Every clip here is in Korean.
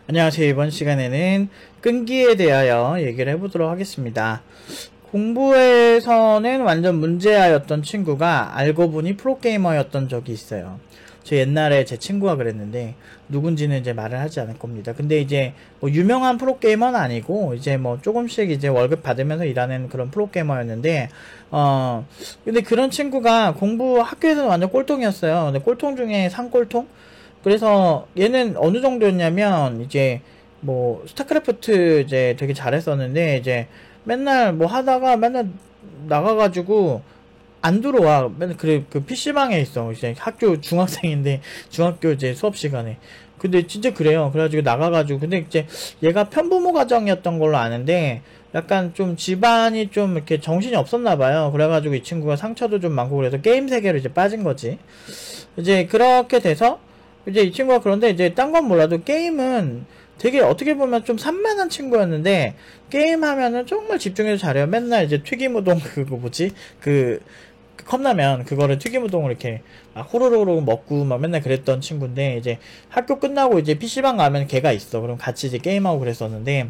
안녕하세요. 이번 시간에는 끈기에 대하여 얘기를 해보도록 하겠습니다. 공부에서는 완전 문제아였던 친구가 알고 보니 프로게이머였던 적이 있어요. 저 옛날에 제 친구가 그랬는데 누군지는 이제 말을 하지 않을 겁니다. 근데 이제 뭐 유명한 프로게이머는 아니고 이제 뭐 조금씩 이제 월급 받으면서 일하는 그런 프로게이머였는데 근데 그런 친구가 공부 학교에서는 완전 꼴통이었어요. 근데 꼴통 중에 상꼴통? 그래서 얘는 어느 정도였냐면 이제 뭐 스타크래프트 이제 되게 잘했었는데 이제 맨날 뭐 하다가 맨날 나가가지고 안 들어와. 맨날 그 PC방에 있어. 이제 학교 중학생인데 중학교 이제 수업 시간에. 근데 진짜 그래요. 그래가지고 나가가지고 근데 이제 얘가 편부모 가정이었던 걸로 아는데 약간 좀 집안이 좀 이렇게 정신이 없었나 봐요. 그래가지고 이 친구가 상처도 좀 많고 그래서 게임 세계로 이제 빠진 거지. 이제 그렇게 돼서 이제 이 친구가 그런데 이제 딴 건 몰라도 게임은 되게 어떻게 보면 좀 산만한 친구였는데 게임 하면은 정말 집중해서 잘해요. 맨날 이제 튀김우동 그거 뭐지? 그 컵라면 그거를 튀김우동을 이렇게 막 호로로로 먹고 막 맨날 그랬던 친구인데 이제 학교 끝나고 이제 PC방 가면 걔가 있어. 그럼 같이 이제 게임하고 그랬었는데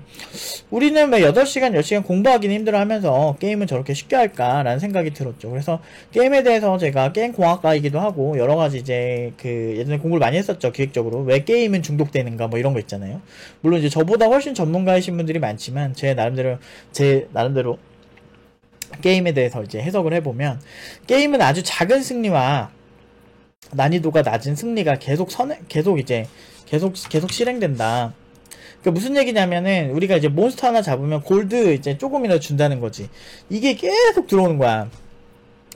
우리는 뭐 8시간 10시간 공부하기는 힘들어 하면서 게임은 저렇게 쉽게 할까라는 생각이 들었죠. 그래서 게임에 대해서 제가 게임 공학과이기도 하고 여러 가지 이제 그 예전에 공부를 많이 했었죠. 기획적으로 왜 게임은 중독되는가 뭐 이런 거 있잖아요. 물론 이제 저보다 훨씬 전문가이신 분들이 많지만 제 나름대로 게임에 대해서 이제 해석을 해보면 게임은 아주 작은 승리와 난이도가 낮은 승리가 계속 실행된다. 그 무슨 얘기냐면은 우리가 이제 몬스터 하나 잡으면 골드 이제 조금이라도 준다는 거지. 이게 계속 들어오는 거야.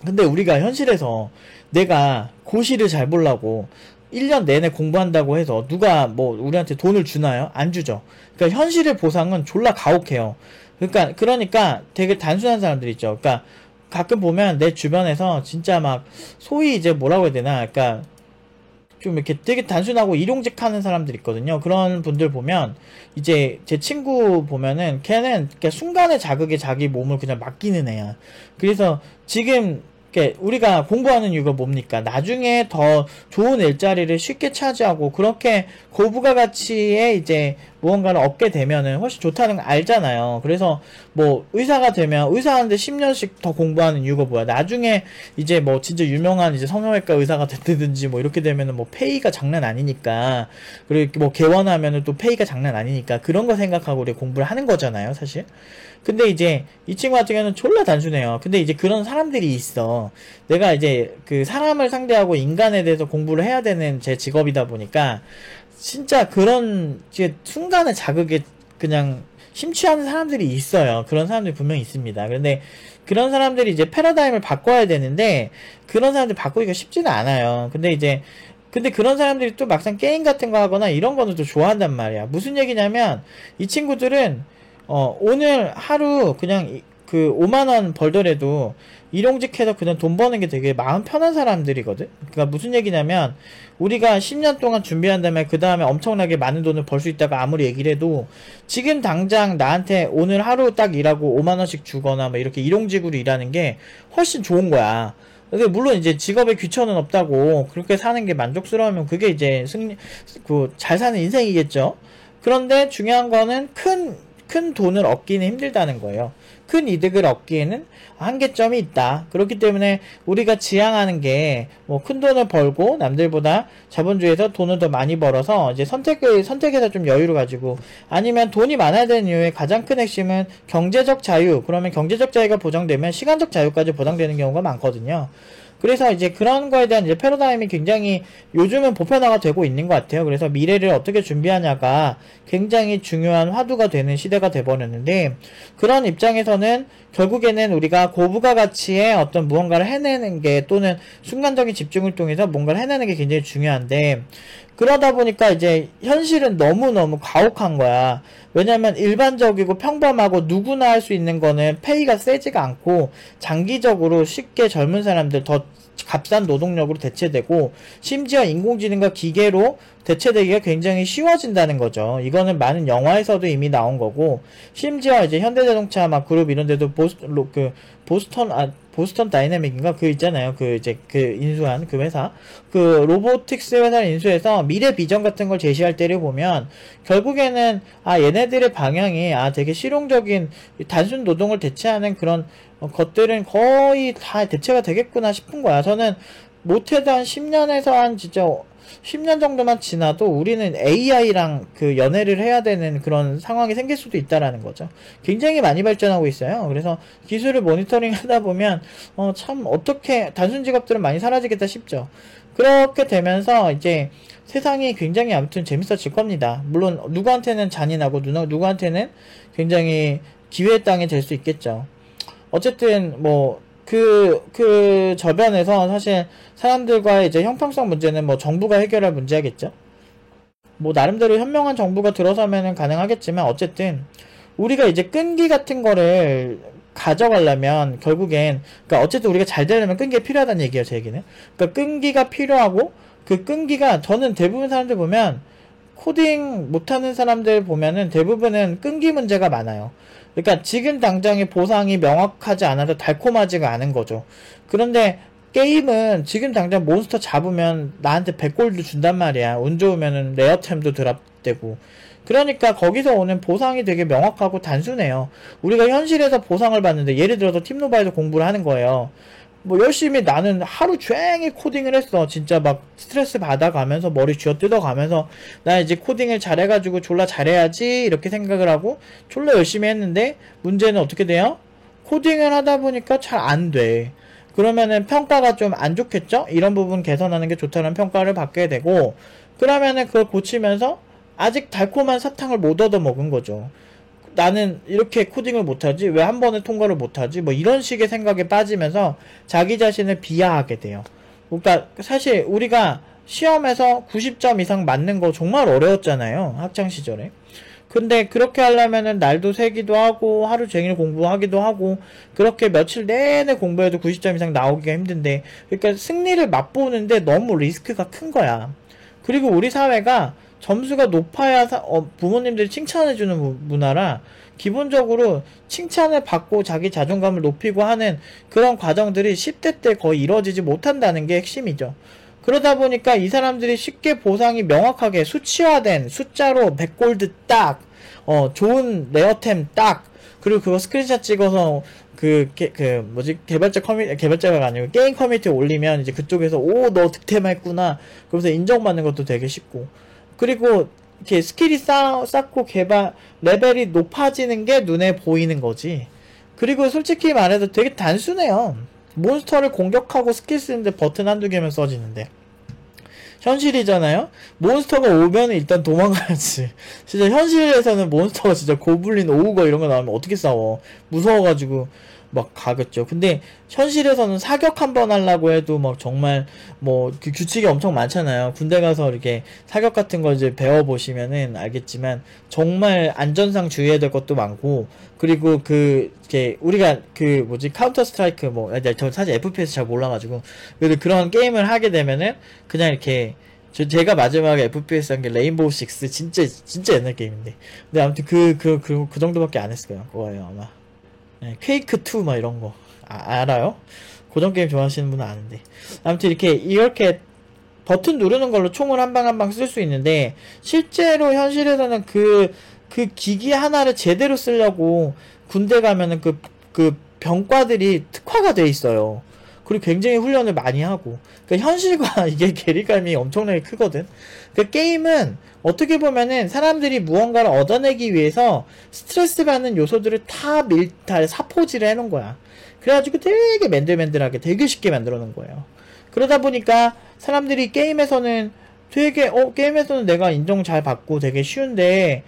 근데 우리가 현실에서 내가 고시를 잘 보려고 1년 내내 공부한다고 해서 누가 뭐 우리한테 돈을 주나요? 안 주죠. 그러니까 현실의 보상은 졸라 가혹해요. 그러니까 되게 단순한 사람들 있죠. 그러니까 가끔 보면 내 주변에서 진짜 막 소위 이제 뭐라고 해야 되나, 그러니까 좀 이렇게 되게 단순하고 일용직하는 사람들 있거든요. 그런 분들 보면 이제 제 친구 보면은 걔는 그러니까 순간의 자극에 자기 몸을 그냥 맡기는 애야. 그래서 지금 우리가 공부하는 이유가 뭡니까? 나중에 더 좋은 일자리를 쉽게 차지하고 그렇게 고부가 가치에 이제 무언가를 얻게 되면은 훨씬 좋다는 거 알잖아요. 그래서 뭐 의사가 되면 의사 하는데 10년씩 더 공부하는 이유가 뭐야? 나중에 이제 뭐 진짜 유명한 이제 성형외과 의사가 됐든지 뭐 이렇게 되면은 뭐 페이가 장난 아니니까, 그리고 뭐 개원하면은 또 페이가 장난 아니니까 그런 거 생각하고 우리 공부를 하는 거잖아요, 사실. 근데 이제 이 친구 같은 경우는 졸라 단순해요. 근데 이제 그런 사람들이 있어. 내가 이제 그 사람을 상대하고 인간에 대해서 공부를 해야 되는 제 직업이다 보니까 진짜 그런 이제 순간의 자극에 그냥 심취하는 사람들이 있어요. 그런 사람들이 분명히 있습니다. 그런데 그런 사람들이 이제 패러다임을 바꿔야 되는데 그런 사람들 바꾸기가 쉽지는 않아요. 근데 그런 사람들이 또 막상 게임 같은 거 하거나 이런 거는 또 좋아한단 말이야. 무슨 얘기냐면 이 친구들은 오늘 하루 그냥 그 5만원 벌더라도 일용직해서 그냥 돈 버는 게 되게 마음 편한 사람들이거든. 그러니까 무슨 얘기냐면 우리가 10년 동안 준비한 다음에 그 다음에 엄청나게 많은 돈을 벌 수 있다가 아무리 얘기를 해도 지금 당장 나한테 오늘 하루 딱 일하고 5만원씩 주거나 뭐 이렇게 일용직으로 일하는 게 훨씬 좋은 거야. 물론 이제 직업에 귀천은 없다고 그렇게 사는 게 만족스러우면 그게 이제 잘 사는 인생이겠죠. 그런데 중요한 거는 큰 돈을 얻기는 힘들다는 거예요. 큰 이득을 얻기에는 한계점이 있다. 그렇기 때문에 우리가 지향하는 게 뭐 큰 돈을 벌고 남들보다 자본주의에서 돈을 더 많이 벌어서 이제 선택에서 좀 여유를 가지고, 아니면 돈이 많아야 되는 이유의 가장 큰 핵심은 경제적 자유. 그러면 경제적 자유가 보장되면 시간적 자유까지 보장되는 경우가 많거든요. 그래서 이제 그런 거에 대한 이제 패러다임이 굉장히 요즘은 보편화가 되고 있는 것 같아요. 그래서 미래를 어떻게 준비하냐가 굉장히 중요한 화두가 되는 시대가 돼버렸는데, 그런 입장에서는 결국에는 우리가 고부가 가치의 어떤 무언가를 해내는 게, 또는 순간적인 집중을 통해서 뭔가를 해내는 게 굉장히 중요한데, 그러다 보니까 이제 현실은 너무너무 가혹한 거야. 왜냐면 일반적이고 평범하고 누구나 할 수 있는 거는 페이가 세지가 않고 장기적으로 쉽게 젊은 사람들 더 값싼 노동력으로 대체되고, 심지어 인공지능과 기계로 대체되기가 굉장히 쉬워진다는 거죠. 이거는 많은 영화에서도 이미 나온 거고, 심지어 이제 현대자동차 막 그룹 이런 데도 보스턴 다이내믹인가 그 있잖아요. 그 이제 그 인수한 그 회사, 그 로보틱스 회사를 인수해서 미래 비전 같은 걸 제시할 때를 보면 결국에는 얘네들의 방향이 되게 실용적인 단순 노동을 대체하는 그런 것들은 거의 다 대체가 되겠구나 싶은 거야. 저는 못해도 한 10년에서 한 진짜 10년 정도만 지나도 우리는 AI랑 그 연애를 해야 되는 그런 상황이 생길 수도 있다라는 거죠. 굉장히 많이 발전하고 있어요. 그래서 기술을 모니터링 하다 보면 참 어떻게 단순 직업들은 많이 사라지겠다 싶죠. 그렇게 되면서 이제 세상이 굉장히 아무튼 재밌어질 겁니다. 물론 누구한테는 잔인하고 누구한테는 굉장히 기회의 땅이 될 수 있겠죠. 어쨌든 저변에서 사실 사람들과의 이제 형평성 문제는 정부가 해결할 문제겠죠. 나름대로 현명한 정부가 들어서면은 가능하겠지만, 어쨌든, 우리가 이제 끈기 같은 거를 가져가려면, 결국엔, 그러니까 어쨌든 우리가 잘 되려면 끈기가 필요하다는 얘기예요, 제 얘기는. 그러니까 끈기가 필요하고, 그 끈기가, 저는 대부분 사람들 보면, 코딩 못하는 사람들 보면은 대부분은 끈기 문제가 많아요. 그러니까 지금 당장의 보상이 명확하지 않아서 달콤하지가 않은 거죠. 그런데 게임은 지금 당장 몬스터 잡으면 나한테 100골드 준단 말이야. 운 좋으면은 레어템도 드랍되고. 그러니까 거기서 오는 보상이 되게 명확하고 단순해요. 우리가 현실에서 보상을 받는데, 예를 들어서 팀노바에서 공부를 하는 거예요. 열심히 나는 하루 종일 코딩을 했어. 진짜 막 스트레스 받아가면서 머리 쥐어 뜯어가면서 나 이제 코딩을 잘해가지고 졸라 잘해야지 이렇게 생각을 하고 졸라 열심히 했는데, 문제는 어떻게 돼요? 코딩을 하다 보니까 잘 안 돼. 그러면은 평가가 좀 안 좋겠죠? 이런 부분 개선하는 게 좋다는 평가를 받게 되고, 그러면은 그걸 고치면서 아직 달콤한 사탕을 못 얻어 먹은 거죠. 나는 이렇게 코딩을 못하지? 왜 한 번에 통과를 못하지? 이런 식의 생각에 빠지면서 자기 자신을 비하하게 돼요. 그러니까 사실 우리가 시험에서 90점 이상 맞는 거 정말 어려웠잖아요. 학창시절에. 근데 그렇게 하려면은 날도 새기도 하고 하루 종일 공부하기도 하고 그렇게 며칠 내내 공부해도 90점 이상 나오기가 힘든데, 그러니까 승리를 맛보는데 너무 리스크가 큰 거야. 그리고 우리 사회가 점수가 높아야 부모님들이 칭찬해주는 문화라, 기본적으로 칭찬을 받고 자기 자존감을 높이고 하는 그런 과정들이 10대 때 거의 이루어지지 못한다는 게 핵심이죠. 그러다 보니까 이 사람들이 쉽게 보상이 명확하게 수치화된 숫자로 100골드 딱, 좋은 레어템 딱, 그리고 그거 스크린샷 찍어서 개발자가 아니고 게임 커뮤니티에 올리면 이제 그쪽에서 너 득템 했구나 그러면서 인정받는 것도 되게 쉽고, 그리고 이렇게 스킬이 쌓고 레벨이 높아지는 게 눈에 보이는 거지. 그리고 솔직히 말해서 되게 단순해요. 몬스터를 공격하고 스킬 쓰는데 버튼 한두 개면 써지는데, 현실이잖아요? 몬스터가 오면 일단 도망가야지. 진짜 현실에서는 몬스터가 진짜 고블린, 오우거 이런 거 나오면 어떻게 싸워. 무서워가지고 막 가겠죠. 근데 현실에서는 사격 한번 하려고 해도 정말 그 규칙이 엄청 많잖아요. 군대 가서 이렇게 사격 같은 거 이제 배워보시면은 알겠지만 정말 안전상 주의해야 될 것도 많고, 그리고 우리가 카운터 스트라이크 저 사실 FPS 잘 몰라가지고, 그래도 그런 게임을 하게 되면은 그냥 이렇게 제가 마지막에 FPS 한 게 레인보우 식스 진짜 옛날 게임인데, 근데 아무튼 그 정도밖에 안 했어요. 그거예요 아마. 네, 퀘이크2 이런 거 알아요? 고전 게임 좋아하시는 분은 아는데, 아무튼 이렇게 버튼 누르는 걸로 총을 한 방 한 방 쓸 수 있는데, 실제로 현실에서는 그 기기 하나를 제대로 쓰려고 군대 가면은 그 병과들이 특화가 돼 있어요. 그리고 굉장히 훈련을 많이 하고, 그러니까 현실과 이게 괴리감이 엄청나게 크거든. 그러니까 게임은 어떻게 보면은 사람들이 무언가를 얻어내기 위해서 스트레스 받는 요소들을 다 사포질을 해놓은 거야. 그래가지고 되게 맨들맨들하게 되게 쉽게 만들어 놓은 거예요. 그러다 보니까 사람들이 게임에서는 되게 게임에서는 내가 인정 잘 받고 되게 쉬운데,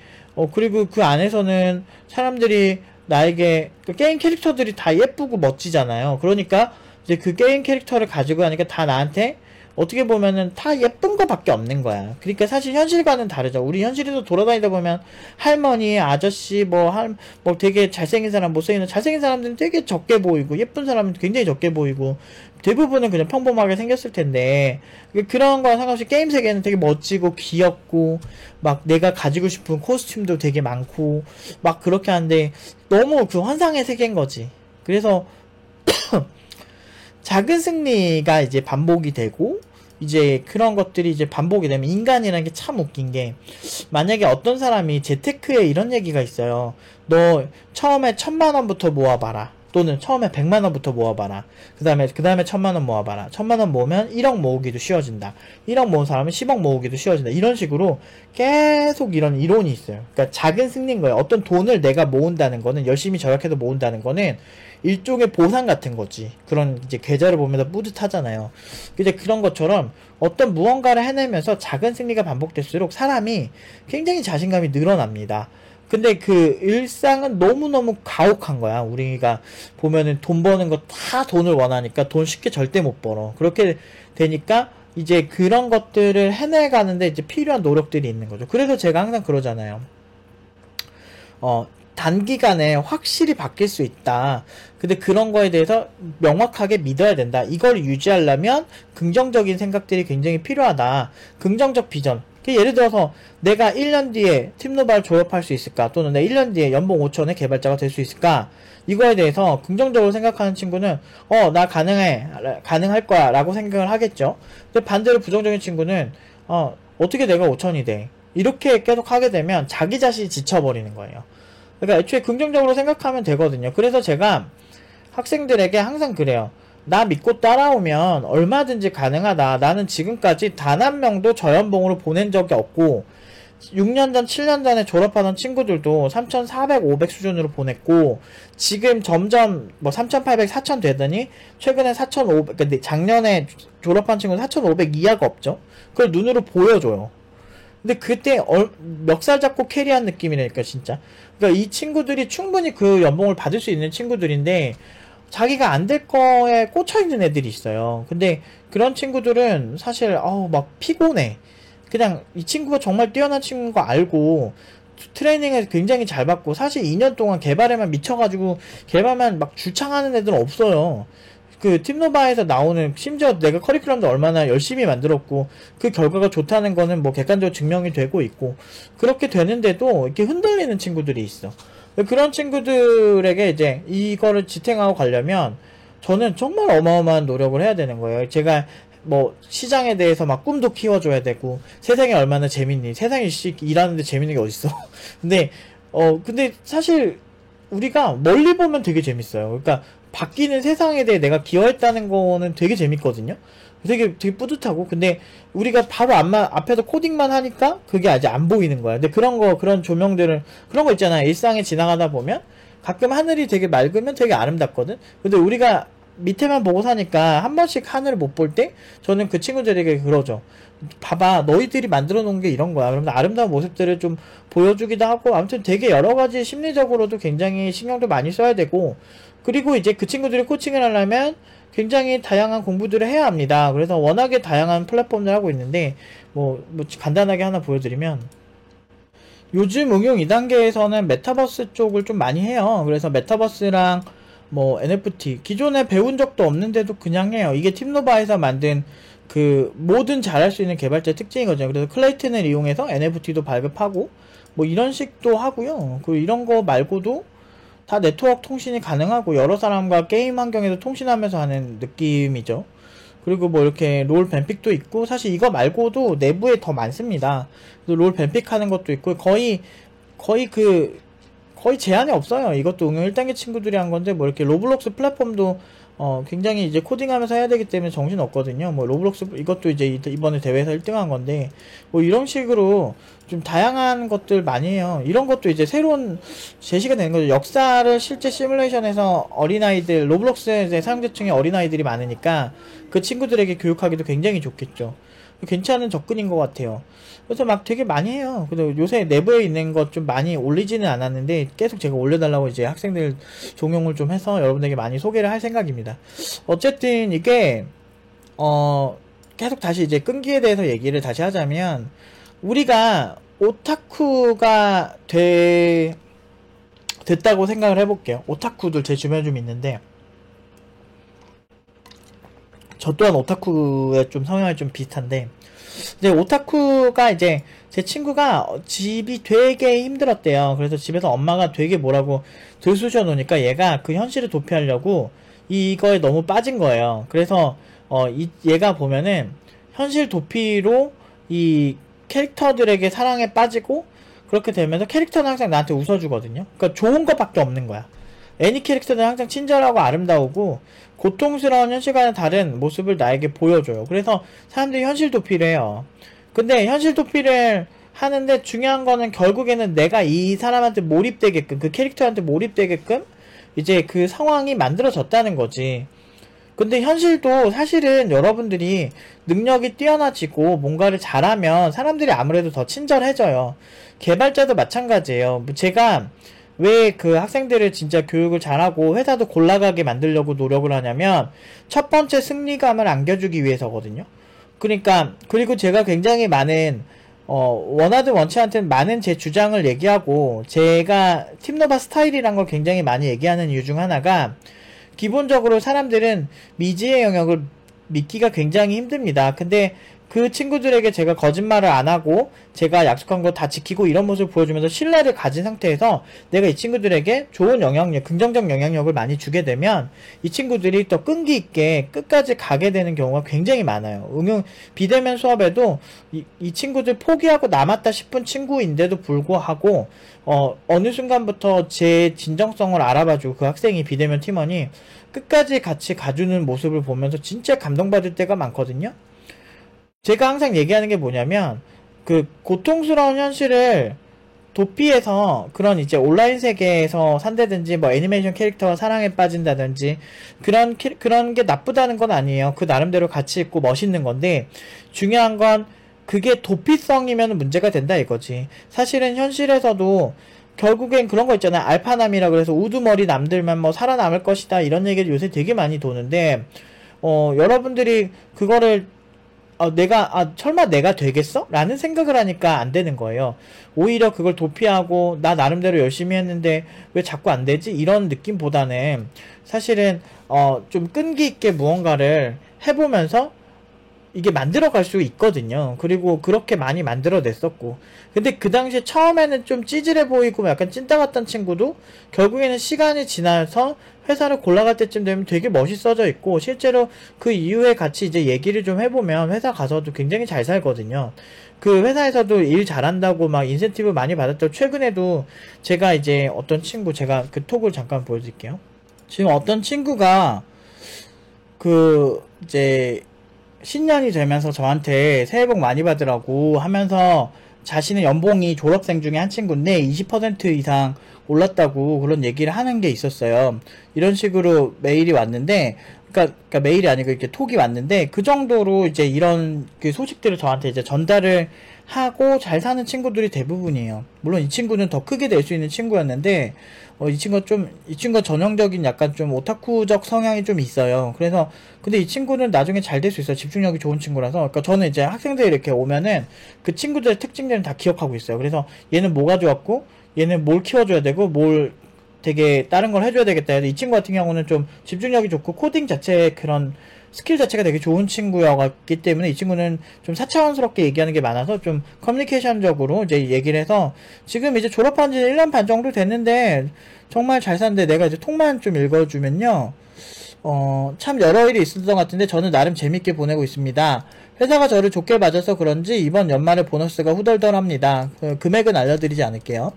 그리고 그 안에서는 사람들이 나에게 게임 캐릭터들이 다 예쁘고 멋지잖아요. 그러니까 이제 그 게임 캐릭터를 가지고 하니까 다 나한테 어떻게 보면은 다 예쁜 거밖에 없는 거야. 그러니까 사실 현실과는 다르죠. 우리 현실에서 돌아다니다 보면 할머니, 아저씨, 되게 잘생긴 사람, 못생긴 잘생긴 사람들은 되게 적게 보이고, 예쁜 사람은 굉장히 적게 보이고, 대부분은 그냥 평범하게 생겼을 텐데, 그런 거와 상관없이 게임 세계는 되게 멋지고 귀엽고 내가 가지고 싶은 코스튬도 되게 많고 그렇게 하는데, 너무 그 환상의 세계인 거지. 그래서 작은 승리가 이제 반복이 되고, 이제 그런 것들이 이제 반복이 되면 인간이라는 게 참 웃긴 게, 만약에 어떤 사람이 재테크에 이런 얘기가 있어요. 너 처음에 1,000만원부터 모아봐라. 또는 처음에 100만원부터 모아봐라. 그 다음에 1,000만원 모아봐라. 1,000만원 모으면 1억 모으기도 쉬워진다. 1억 모은 사람은 10억 모으기도 쉬워진다. 이런 식으로 계속 이런 이론이 있어요. 그러니까 작은 승리인 거예요. 어떤 돈을 내가 모은다는 거는, 열심히 절약해서 모은다는 거는 일종의 보상 같은 거지. 그런 이제 계좌를 보면서 뿌듯하잖아요. 이제 그런 것처럼 어떤 무언가를 해내면서 작은 승리가 반복될수록 사람이 굉장히 자신감이 늘어납니다. 근데 그 일상은 너무너무 가혹한 거야. 우리가 보면은 돈 버는 거 다 돈을 원하니까 돈 쉽게 절대 못 벌어. 그렇게 되니까 이제 그런 것들을 해내가는데 이제 필요한 노력들이 있는 거죠. 그래서 제가 항상 그러잖아요. 단기간에 확실히 바뀔 수 있다. 근데 그런 거에 대해서 명확하게 믿어야 된다. 이걸 유지하려면 긍정적인 생각들이 굉장히 필요하다. 긍정적 비전. 예를 들어서 내가 1년 뒤에 팀노바를 졸업할 수 있을까? 또는 내 1년 뒤에 연봉 5천의 개발자가 될 수 있을까? 이거에 대해서 긍정적으로 생각하는 친구는 나 가능할 거야 라고 생각을 하겠죠. 근데 반대로 부정적인 친구는 어떻게 내가 5천이 돼? 이렇게 계속 하게 되면 자기 자신이 지쳐버리는 거예요. 그러니까 애초에 긍정적으로 생각하면 되거든요. 그래서 제가 학생들에게 항상 그래요. 나 믿고 따라오면 얼마든지 가능하다. 나는 지금까지 단 한 명도 저연봉으로 보낸 적이 없고, 6년 전, 7년 전에 졸업하던 친구들도 3,400, 500 수준으로 보냈고, 지금 점점 3,800, 4,000 되더니 최근에 4,500, 근데 작년에 졸업한 친구는 4,500 이하가 없죠. 그걸 눈으로 보여줘요. 근데 그때 멱살 잡고 캐리한 느낌이라니까 진짜. 그러니까 이 친구들이 충분히 그 연봉을 받을 수 있는 친구들인데, 자기가 안 될 거에 꽂혀있는 애들이 있어요. 근데 그런 친구들은 사실 막 피곤해. 그냥 이 친구가 정말 뛰어난 친구인 거 알고 트레이닝을 굉장히 잘 받고, 사실 2년 동안 개발에만 미쳐가지고 개발만 막 줄창하는 애들은 없어요. 그 팀노바에서 나오는, 심지어 내가 커리큘럼도 얼마나 열심히 만들었고 그 결과가 좋다는 거는 객관적으로 증명이 되고 있고, 그렇게 되는데도 이렇게 흔들리는 친구들이 있어. 그런 친구들에게 이제 이거를 지탱하고 가려면 저는 정말 어마어마한 노력을 해야 되는 거예요. 제가 시장에 대해서 막 꿈도 키워줘야 되고, 세상이 얼마나 재밌니? 세상에 일하는데 재밌는 게 어딨어? 근데 사실 우리가 멀리 보면 되게 재밌어요. 그러니까 바뀌는 세상에 대해 내가 기여했다는 거는 되게 재밌거든요. 되게 뿌듯하고. 근데 우리가 바로 앞에서 코딩만 하니까 그게 아직 안 보이는 거야. 근데 그런 조명들을, 그런 거 있잖아요. 일상에 지나가다 보면 가끔 하늘이 되게 맑으면 되게 아름답거든. 근데 우리가 밑에만 보고 사니까 한 번씩 하늘을 못 볼 때 저는 그 친구들에게 그러죠. 봐봐, 너희들이 만들어 놓은 게 이런 거야. 그러면 아름다운 모습들을 좀 보여주기도 하고, 아무튼 되게 여러 가지 심리적으로도 굉장히 신경도 많이 써야 되고, 그리고 이제 그 친구들이 코칭을 하려면 굉장히 다양한 공부들을 해야 합니다. 그래서 워낙에 다양한 플랫폼을 하고 있는데, 간단하게 하나 보여드리면, 요즘 응용 2단계에서는 메타버스 쪽을 좀 많이 해요. 그래서 메타버스랑 NFT, 기존에 배운 적도 없는데도 그냥 해요. 이게 팀노바에서 만든 뭐든 잘할 수 있는 개발자의 특징이거든요. 그래서 클레이튼을 이용해서 NFT도 발급하고, 이런 식도 하고요. 이런 거 말고도 다 네트워크 통신이 가능하고, 여러 사람과 게임 환경에서 통신하면서 하는 느낌이죠. 그리고 이렇게 롤 뱀픽도 있고, 사실 이거 말고도 내부에 더 많습니다. 롤 뱀픽 하는 것도 있고, 거의 제한이 없어요. 이것도 응용 1단계 친구들이 한 건데, 이렇게 로블록스 플랫폼도 굉장히 이제 코딩하면서 해야 되기 때문에 정신 없거든요. 로블록스 이것도 이제 이번에 대회에서 1등한 건데, 이런 식으로 좀 다양한 것들 많이 해요. 이런 것도 이제 새로운 제시가 되는 거죠. 역사를 실제 시뮬레이션에서 어린아이들, 로블록스의 사용자층에 어린아이들이 많으니까 그 친구들에게 교육하기도 굉장히 좋겠죠. 괜찮은 접근인 것 같아요. 그래서 되게 많이 해요. 그래도 요새 내부에 있는 것 좀 많이 올리지는 않았는데, 계속 제가 올려달라고 이제 학생들 종용을 좀 해서 여러분들에게 많이 소개를 할 생각입니다. 어쨌든 이게, 계속 다시 이제 끈기에 대해서 얘기를 다시 하자면, 우리가 오타쿠가 됐다고 생각을 해볼게요. 오타쿠들 제 주변에 좀 있는데, 저 또한 오타쿠의 좀 성향이 좀 비슷한데, 이제 오타쿠가 이제 제 친구가 집이 되게 힘들었대요. 그래서 집에서 엄마가 되게 뭐라고 들쑤셔 놓으니까 얘가 그 현실을 도피하려고 이거에 너무 빠진 거예요. 그래서 얘가 보면은 현실 도피로 이 캐릭터들에게 사랑에 빠지고 그렇게 되면서 캐릭터는 항상 나한테 웃어주거든요. 그러니까 좋은 것밖에 없는 거야. 애니 캐릭터들은 항상 친절하고 아름다우고 고통스러운 현실과는 다른 모습을 나에게 보여줘요. 그래서 사람들이 현실 도피를 해요. 근데 현실 도피를 하는데 중요한 거는 결국에는 내가 이 사람한테 몰입되게끔, 그 캐릭터한테 몰입되게끔 이제 그 상황이 만들어졌다는 거지. 근데 현실도 사실은 여러분들이 능력이 뛰어나지고 뭔가를 잘하면 사람들이 아무래도 더 친절해져요. 개발자도 마찬가지예요. 제가 왜 그 학생들을 진짜 교육을 잘하고 회사도 골라가게 만들려고 노력을 하냐면 첫 번째 승리감을 안겨주기 위해서거든요. 그러니까 그리고 제가 굉장히 많은 원하든 원치 않든 많은 제 주장을 얘기하고 제가 팀노바 스타일이란 걸 굉장히 많이 얘기하는 이유 중 하나가 기본적으로 사람들은 미지의 영역을 믿기가 굉장히 힘듭니다. 근데 그 친구들에게 제가 거짓말을 안 하고 제가 약속한 거 다 지키고 이런 모습을 보여주면서 신뢰를 가진 상태에서 내가 이 친구들에게 좋은 영향력, 긍정적 영향력을 많이 주게 되면 이 친구들이 더 끈기 있게 끝까지 가게 되는 경우가 굉장히 많아요. 비대면 수업에도 이 친구들 포기하고 남았다 싶은 친구인데도 불구하고 어느 순간부터 제 진정성을 알아봐주고 그 학생이 비대면 팀원이 끝까지 같이 가주는 모습을 보면서 진짜 감동받을 때가 많거든요. 제가 항상 얘기하는 게 뭐냐면 그 고통스러운 현실을 도피해서 그런 이제 온라인 세계에서 산다든지 뭐 애니메이션 캐릭터와 사랑에 빠진다든지 그런 게 나쁘다는 건 아니에요. 그 나름대로 가치 있고 멋있는 건데 중요한 건 그게 도피성이면 문제가 된다 이거지. 사실은 현실에서도 결국엔 그런 거 있잖아요. 알파남이라 그래서 우두머리 남들만 뭐 살아남을 것이다 이런 얘기를 요새 되게 많이 도는데 여러분들이 그거를 설마 내가 되겠어? 라는 생각을 하니까 안 되는 거예요. 오히려 그걸 도피하고, 나 나름대로 열심히 했는데, 왜 자꾸 안 되지? 이런 느낌보다는, 사실은, 좀 끈기 있게 무언가를 해보면서, 이게 만들어갈 수 있거든요. 그리고 그렇게 많이 만들어냈었고. 근데 그 당시에 처음에는 좀 찌질해 보이고 약간 찐따 같던 친구도 결국에는 시간이 지나서 회사를 골라갈 때쯤 되면 되게 멋있어져 있고 실제로 그 이후에 같이 이제 얘기를 좀 해보면 회사 가서도 굉장히 잘 살거든요. 그 회사에서도 일 잘한다고 막 인센티브 많이 받았다고 최근에도 제가 이제 어떤 친구 제가 그 톡을 잠깐 보여드릴게요. 지금 어떤 친구가 이제 신년이 되면서 저한테 새해 복 많이 받으라고 하면서 자신의 연봉이 졸업생 중에 한 친구인데 20% 이상 올랐다고 그런 얘기를 하는 게 있었어요. 이런 식으로 메일이 왔는데, 그러니까 메일이 아니고 이렇게 톡이 왔는데 그 정도로 이제 이런 그 소식들을 저한테 이제 전달을 하고 잘 사는 친구들이 대부분이에요. 물론 이 친구는 더 크게 될 수 있는 친구였는데 이 친구가 전형적인 약간 좀 오타쿠적 성향이 좀 있어요. 그래서 근데 이 친구는 나중에 잘 될 수 있어요. 집중력이 좋은 친구라서. 그러니까 저는 이제 학생들이 이렇게 오면은 그 친구들의 특징들은 다 기억하고 있어요. 그래서 얘는 뭐가 좋았고 얘는 뭘 키워줘야 되고 뭘 되게 다른 걸 해줘야 되겠다. 이 친구 같은 경우는 좀 집중력이 좋고 코딩 자체의 그런 스킬 자체가 되게 좋은 친구였기 때문에 이 친구는 좀 4차원스럽게 얘기하는 게 많아서 좀 커뮤니케이션적으로 이제 얘기를 해서 지금 이제 졸업한 지 1년 반 정도 됐는데 정말 잘 사는데 내가 이제 톡만 좀 읽어주면요. 참 여러 일이 있었던 것 같은데 저는 나름 재밌게 보내고 있습니다. 회사가 저를 좋게 봐줘서 그런지 이번 연말에 보너스가 후덜덜합니다. 금액은 알려드리지 않을게요.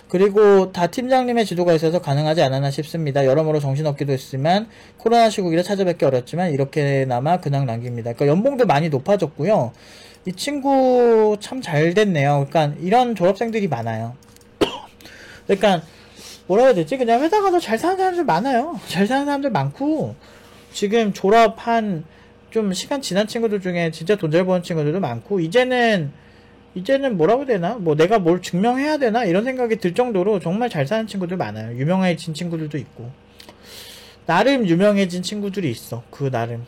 그리고 다 팀장님의 지도가 있어서 가능하지 않았나 싶습니다. 여러모로 정신없기도 했지만 코로나 시국이라 찾아뵙기 어렵지만 이렇게나마 근황 남깁니다. 그러니까 연봉도 많이 높아졌고요. 이 친구 참 잘 됐네요. 그러니까 이런 졸업생들이 많아요. 그러니까 뭐라 해야 되지? 그냥 회사 가서 잘 사는 사람들 많아요. 잘 사는 사람들 많고 지금 졸업한 좀 시간 지난 친구들 중에 진짜 돈 잘 버는 친구들도 많고 이제는 뭐라고 해야 되나? 뭐 내가 뭘 증명해야 되나? 이런 생각이 들 정도로 정말 잘 사는 친구들 많아요. 유명해진 친구들도 있고. 나름 유명해진 친구들이 있어. 그 나름.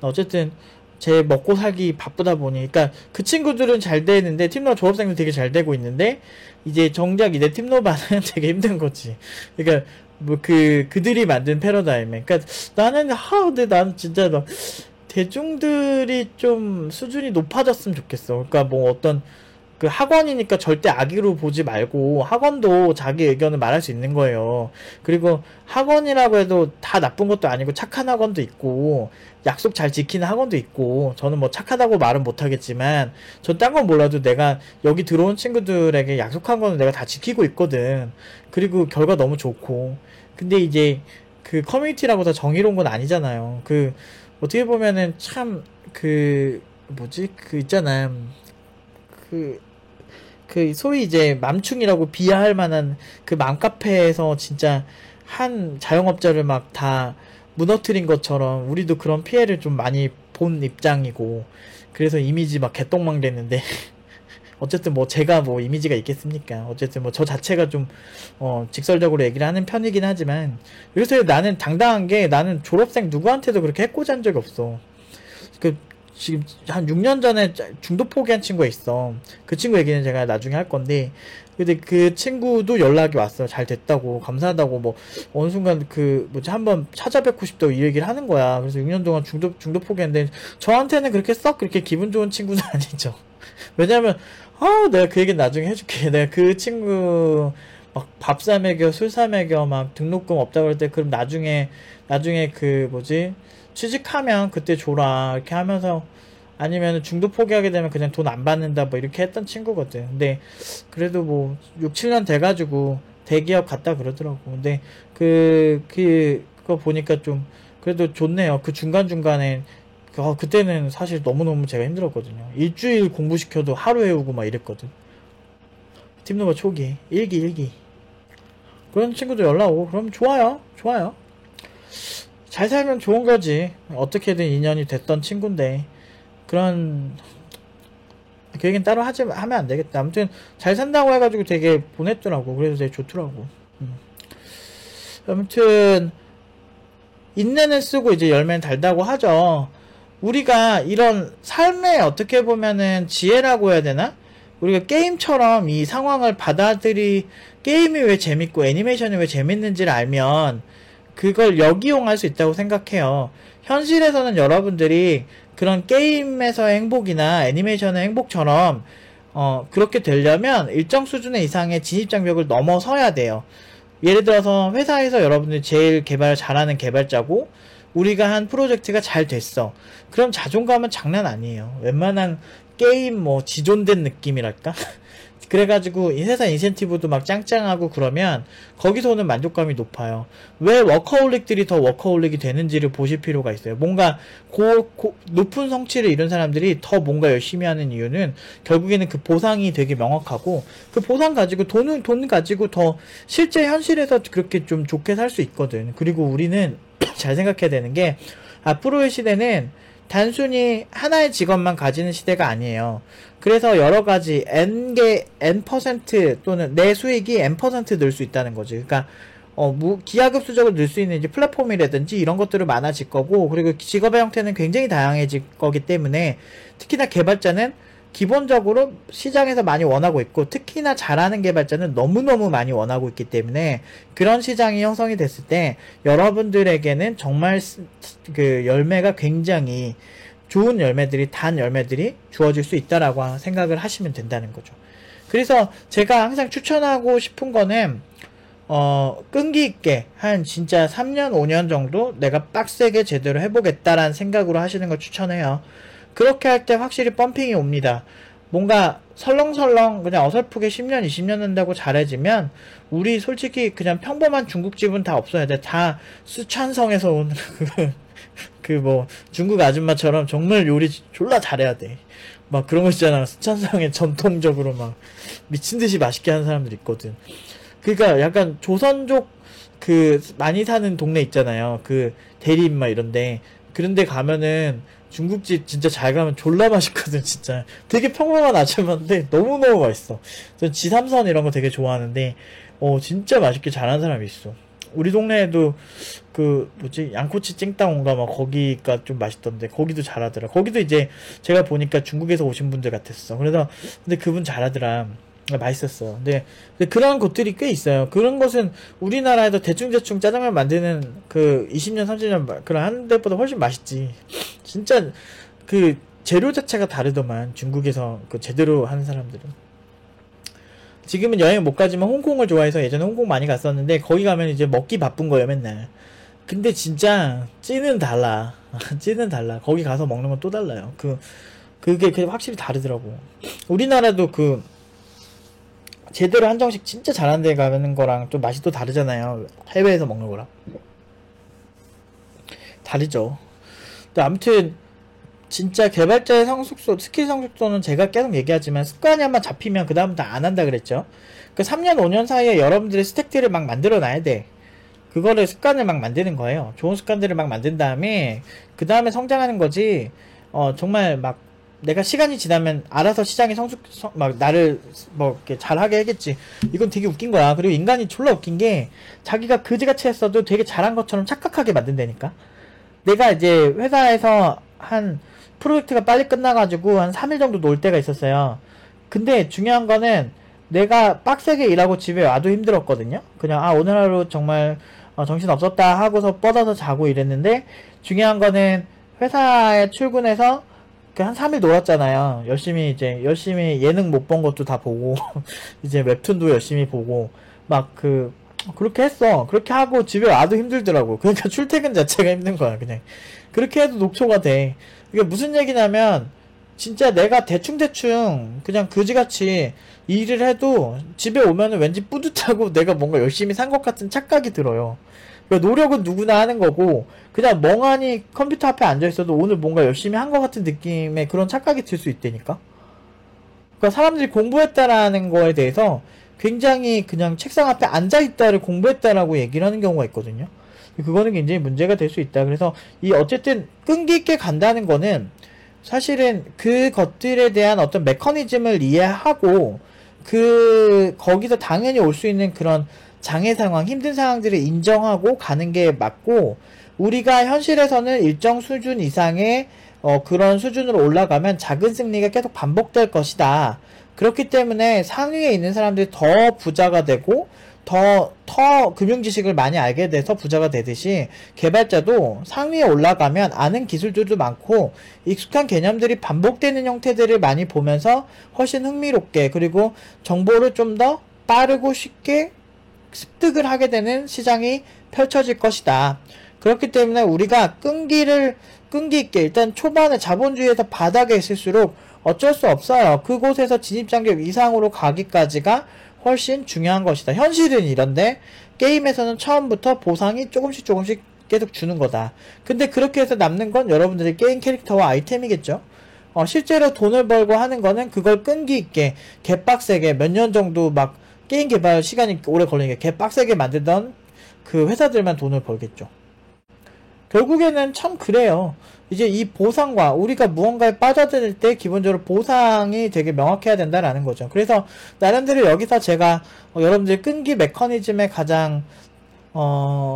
어쨌든 제 먹고 살기 바쁘다 보니 그러니까 그 친구들은 잘 되는데 팀노바 졸업생들 되게 잘 되고 있는데 이제 정작 이제 팀노바는 되게 힘든 거지. 그러니까 뭐 그들이 만든 패러다임에 그러니까 근데 나는 진짜 막 대중들이 좀 수준이 높아졌으면 좋겠어. 그러니까 뭐 어떤 그 학원이니까 절대 악의로 보지 말고 학원도 자기 의견을 말할 수 있는 거예요. 그리고 학원이라고 해도 다 나쁜 것도 아니고 착한 학원도 있고 약속 잘 지키는 학원도 있고 저는 뭐 착하다고 말은 못하겠지만 전 딴 건 몰라도 내가 여기 들어온 친구들에게 약속한 거는 내가 다 지키고 있거든. 그리고 결과 너무 좋고 근데 이제 그 커뮤니티라고 다 정의로운 건 아니잖아요. 그 어떻게 보면은 참 그 뭐지 그 있잖아 그 소위 이제 맘충이라고 비하할 만한 그 맘카페에서 진짜 한 자영업자를 막 다 무너뜨린 것처럼 우리도 그런 피해를 좀 많이 본 입장이고 그래서 이미지 막 개똥망 됐는데 어쨌든 뭐 제가 뭐 이미지가 있겠습니까. 어쨌든 뭐 저 자체가 좀 직설적으로 얘기를 하는 편이긴 하지만 그래서 나는 당당한 게 나는 졸업생 누구한테도 그렇게 해코지한 적이 없어. 그 지금 한 6년 전에 중도 포기한 친구가 있어. 그 친구 얘기는 제가 나중에 할 건데 근데 그 친구도 연락이 왔어요. 잘 됐다고 감사하다고 뭐 어느 순간 그 뭐지 한번 찾아뵙고 싶다고 이 얘기를 하는 거야. 그래서 6년 동안 중도 포기했는데 저한테는 그렇게 썩 그렇게 기분 좋은 친구는 아니죠. 왜냐면 내가 그 얘기는 나중에 해줄게. 내가 그 친구 막 밥 사 먹여 술 사 먹여 막 등록금 없다 그럴 때 그럼 나중에 그 뭐지 취직하면 그때 줘라 이렇게 하면서 아니면 중도 포기하게 되면 그냥 돈 안 받는다 뭐 이렇게 했던 친구거든. 근데 그래도 뭐 6, 7년 돼가지고 대기업 갔다 그러더라고. 근데 그거 보니까 좀 그래도 좋네요. 그 중간중간에 그때는 사실 너무너무 제가 힘들었거든요. 일주일 공부시켜도 하루 외우고 막 이랬거든. 팀노바 초기 일기 그런 친구도 연락 오고 그럼 좋아요. 잘 살면 좋은 거지. 어떻게든 인연이 됐던 친구인데 그런 그 얘기는 따로 하면 안 되겠다. 아무튼 잘 산다고 해가지고 되게 보냈더라고. 그래서 되게 좋더라고. 아무튼 인내는 쓰고 이제 열매는 달다고 하죠. 우리가 이런 삶의 어떻게 보면은 지혜라고 해야 되나? 우리가 게임처럼 이 상황을 게임이 왜 재밌고 애니메이션이 왜 재밌는지를 알면 그걸 역이용할 수 있다고 생각해요. 현실에서는 여러분들이 그런 게임에서의 행복이나 애니메이션의 행복처럼 그렇게 되려면 일정 수준의 이상의 진입장벽을 넘어서야 돼요. 예를 들어서 회사에서 여러분들이 제일 개발 잘하는 개발자고 우리가 한 프로젝트가 잘 됐어. 그럼 자존감은 장난 아니에요. 웬만한 게임 뭐 지존된 느낌이랄까? 그래가지고 이 회사 인센티브도 막 짱짱하고 그러면 거기서 오는 만족감이 높아요. 왜 워커홀릭들이 더 워커홀릭이 되는지를 보실 필요가 있어요. 뭔가 높은 성취를 이룬 사람들이 더 뭔가 열심히 하는 이유는 결국에는 그 보상이 되게 명확하고 그 보상 가지고 돈 가지고 더 실제 현실에서 그렇게 좀 좋게 살 수 있거든. 그리고 우리는 잘 생각해야 되는 게 앞으로의 시대는 단순히 하나의 직업만 가지는 시대가 아니에요. 그래서 여러 가지 N% 또는 내 수익이 N% 늘 수 있다는 거지. 그러니까 기하급수적으로 늘 수 있는 이제 플랫폼이라든지 이런 것들은 많아질 거고, 그리고 직업의 형태는 굉장히 다양해질 거기 때문에 특히나 개발자는 기본적으로 시장에서 많이 원하고 있고, 특히나 잘하는 개발자는 너무너무 많이 원하고 있기 때문에 그런 시장이 형성이 됐을 때 여러분들에게는 정말 그 열매가 굉장히 좋은 열매들이, 단 열매들이 주어질 수 있다라고 생각을 하시면 된다는 거죠. 그래서 제가 항상 추천하고 싶은 거는 끈기 있게 한 진짜 3년 5년 정도 내가 빡세게 제대로 해보겠다라는 생각으로 하시는 걸 추천해요. 그렇게 할 때 확실히 펌핑이 옵니다. 뭔가 설렁설렁 그냥 어설프게 10년 20년 한다고 잘해지면 우리 솔직히 그냥 평범한 중국집은 다 없어야 돼. 다 수촨성에서 온 그 뭐 중국 아줌마처럼 정말 요리 졸라 잘해야 돼. 막 그런 거 있잖아. 수촨성에 전통적으로 막 미친듯이 맛있게 하는 사람들 있거든. 그러니까 약간 조선족 그 많이 사는 동네 있잖아요. 그 대림 막 이런데, 그런데 가면은 중국집 진짜 잘 가면 졸라 맛있거든. 진짜 되게 평범한 아줌마인데 너무너무 맛있어. 전 지삼선 이런 거 되게 좋아하는데 진짜 맛있게 잘하는 사람이 있어. 우리 동네에도 그 뭐지 양꼬치 찡따온가 막 거기가 좀 맛있던데 거기도 잘하더라. 거기도 이제 제가 보니까 중국에서 오신 분들 같았어. 그래서 근데 그분 잘하더라. 맛있었어. 근데 그런 곳들이 꽤 있어요. 그런 것은 우리나라에도 대충대충 짜장면 만드는 그 20년 30년 그런 하는 데보다 훨씬 맛있지. 진짜 그 재료 자체가 다르더만 중국에서 그 제대로 하는 사람들은. 지금은 여행 못 가지만 홍콩을 좋아해서 예전에 홍콩 많이 갔었는데 거기 가면 이제 먹기 바쁜 거예요 맨날. 근데 진짜 찌는 달라. 찌는 달라. 거기 가서 먹는 건 또 달라요. 그게 확실히 다르더라고. 우리나라도 제대로 한정식 진짜 잘하는 데 가는 거랑 좀 맛이 또 다르잖아요. 해외에서 먹는 거랑 다르죠. 근데 아무튼 진짜 개발자의 성숙도, 스킬 성숙도는 제가 계속 얘기하지만 습관이 한번 잡히면 그 다음부터 안 한다 그랬죠. 그 3년 5년 사이에 여러분들의 스택들을 막 만들어 놔야 돼. 그거를 습관을 막 만드는 거예요. 좋은 습관들을 막 만든 다음에 그 다음에 성장하는 거지. 정말 막 내가 시간이 지나면 알아서 시장이 막 나를 뭐 이렇게 잘하게 하겠지. 이건 되게 웃긴 거야. 그리고 인간이 졸라 웃긴 게 자기가 그지같이 했어도 되게 잘한 것처럼 착각하게 만든다니까. 내가 이제 회사에서 한 프로젝트가 빨리 끝나가지고 한 3일 정도 놀 때가 있었어요. 근데 중요한 거는 내가 빡세게 일하고 집에 와도 힘들었거든요. 그냥 오늘 하루 정말 정신 없었다 하고서 뻗어서 자고 이랬는데, 중요한 거는 회사에 출근해서 한 3일 놀았잖아요. 열심히 예능 못 본 것도 다 보고 이제 웹툰도 열심히 보고 막 그렇게 했어. 그렇게 하고 집에 와도 힘들더라고. 그러니까 출퇴근 자체가 힘든 거야. 그냥 그렇게 해도 녹초가 돼. 이게 무슨 얘기냐면 진짜 내가 대충대충 그냥 그지같이 일을 해도 집에 오면은 왠지 뿌듯하고 내가 뭔가 열심히 산 것 같은 착각이 들어요. 그러니까 노력은 누구나 하는 거고 그냥 멍하니 컴퓨터 앞에 앉아있어도 오늘 뭔가 열심히 한 것 같은 느낌의 그런 착각이 들 수 있다니까. 그러니까 사람들이 공부했다라는 거에 대해서 굉장히 그냥 책상 앞에 앉아있다를 공부했다라고 얘기를 하는 경우가 있거든요. 그거는 굉장히 문제가 될 수 있다. 그래서 어쨌든 끈기 있게 간다는 거는 사실은 그 것들에 대한 어떤 메커니즘을 이해하고 거기서 당연히 올 수 있는 그런 장애 상황, 힘든 상황들을 인정하고 가는 게 맞고, 우리가 현실에서는 일정 수준 이상의 그런 수준으로 올라가면 작은 승리가 계속 반복될 것이다. 그렇기 때문에 상위에 있는 사람들이 더 부자가 되고 더 금융 지식을 많이 알게 돼서 부자가 되듯이 개발자도 상위에 올라가면 아는 기술들도 많고 익숙한 개념들이 반복되는 형태들을 많이 보면서 훨씬 흥미롭게, 그리고 정보를 좀 더 빠르고 쉽게 습득을 하게 되는 시장이 펼쳐질 것이다. 그렇기 때문에 우리가 끈기 있게 일단 초반에 자본주의에서 바닥에 있을수록 어쩔 수 없어요. 그곳에서 진입장벽 이상으로 가기까지가 훨씬 중요한 것이다. 현실은 이런데 게임에서는 처음부터 보상이 조금씩 계속 주는 거다. 근데 그렇게 해서 남는 건 여러분들의 게임 캐릭터와 아이템이겠죠. 실제로 돈을 벌고 하는 거는 그걸 끈기 있게 개빡세게 몇 년 정도 막 게임 개발 시간이 오래 걸리니까 개빡세게 만들던 그 회사들만 돈을 벌겠죠. 결국에는 참 그래요. 이제 이 보상과 우리가 무언가에 빠져들 때 기본적으로 보상이 되게 명확해야 된다라는 거죠. 그래서 나름대로 여기서 제가 여러분들 끈기 메커니즘에 가장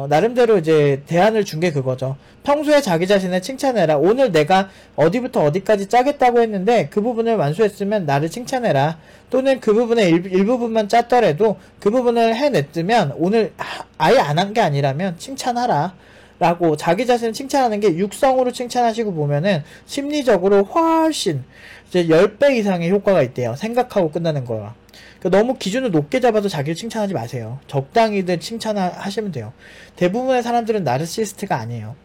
나름대로 이제 대안을 준 게 그거죠. 평소에 자기 자신을 칭찬해라. 오늘 내가 어디부터 어디까지 짜겠다고 했는데 그 부분을 완수했으면 나를 칭찬해라. 또는 그 부분의 일부분만 짰더라도 그 부분을 해냈으면 오늘 아예 안 한 게 아니라면 칭찬하라. 라고 자기 자신을 칭찬하는 게 육성으로 칭찬하시고 보면은 심리적으로 훨씬 이제 10배 이상의 효과가 있대요. 생각하고 끝나는 거야. 그러니까 너무 기준을 높게 잡아서 자기를 칭찬하지 마세요. 적당히들 칭찬하시면 돼요. 대부분의 사람들은 나르시스트가 아니에요.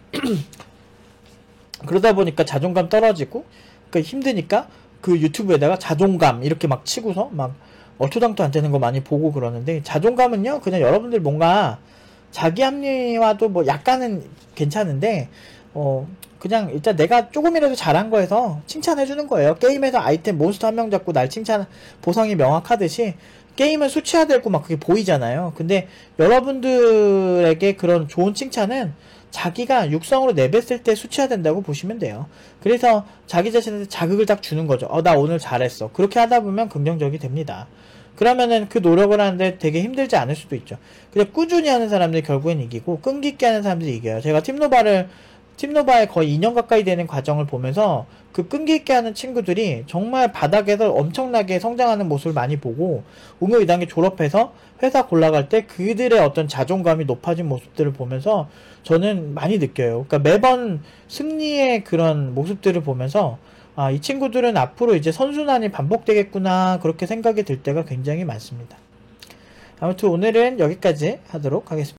그러다 보니까 자존감 떨어지고 그러니까 힘드니까 그 유튜브에다가 자존감 이렇게 막 치고서 막 얼토당토 안 되는 거 많이 보고 그러는데, 자존감은요 그냥 여러분들 뭔가 자기 합리화도 뭐 약간은 괜찮은데 그냥 일단 내가 조금이라도 잘한 거에서 칭찬해주는 거예요. 게임에서 아이템 몬스터 한 명 잡고 날 보상이 명확하듯이 게임은 수치화되고 막 그게 보이잖아요. 근데 여러분들에게 그런 좋은 칭찬은 자기가 육성으로 내뱉을 때 수치화된다고 보시면 돼요. 그래서 자기 자신한테 자극을 딱 주는 거죠. 나 오늘 잘했어. 그렇게 하다 보면 긍정적이 됩니다. 그러면은 그 노력을 하는데 되게 힘들지 않을 수도 있죠. 그냥 꾸준히 하는 사람들이 결국엔 이기고 끈기 있게 하는 사람들이 이겨요. 제가 팀노바에 거의 2년 가까이 되는 과정을 보면서 그 끈기 있게 하는 친구들이 정말 바닥에서 엄청나게 성장하는 모습을 많이 보고 응용 2단계 졸업해서 회사 골라갈 때 그들의 어떤 자존감이 높아진 모습들을 보면서 저는 많이 느껴요. 그러니까 매번 승리의 그런 모습들을 보면서 아, 이 친구들은 앞으로 이제 선순환이 반복되겠구나 그렇게 생각이 들 때가 굉장히 많습니다. 아무튼 오늘은 여기까지 하도록 하겠습니다.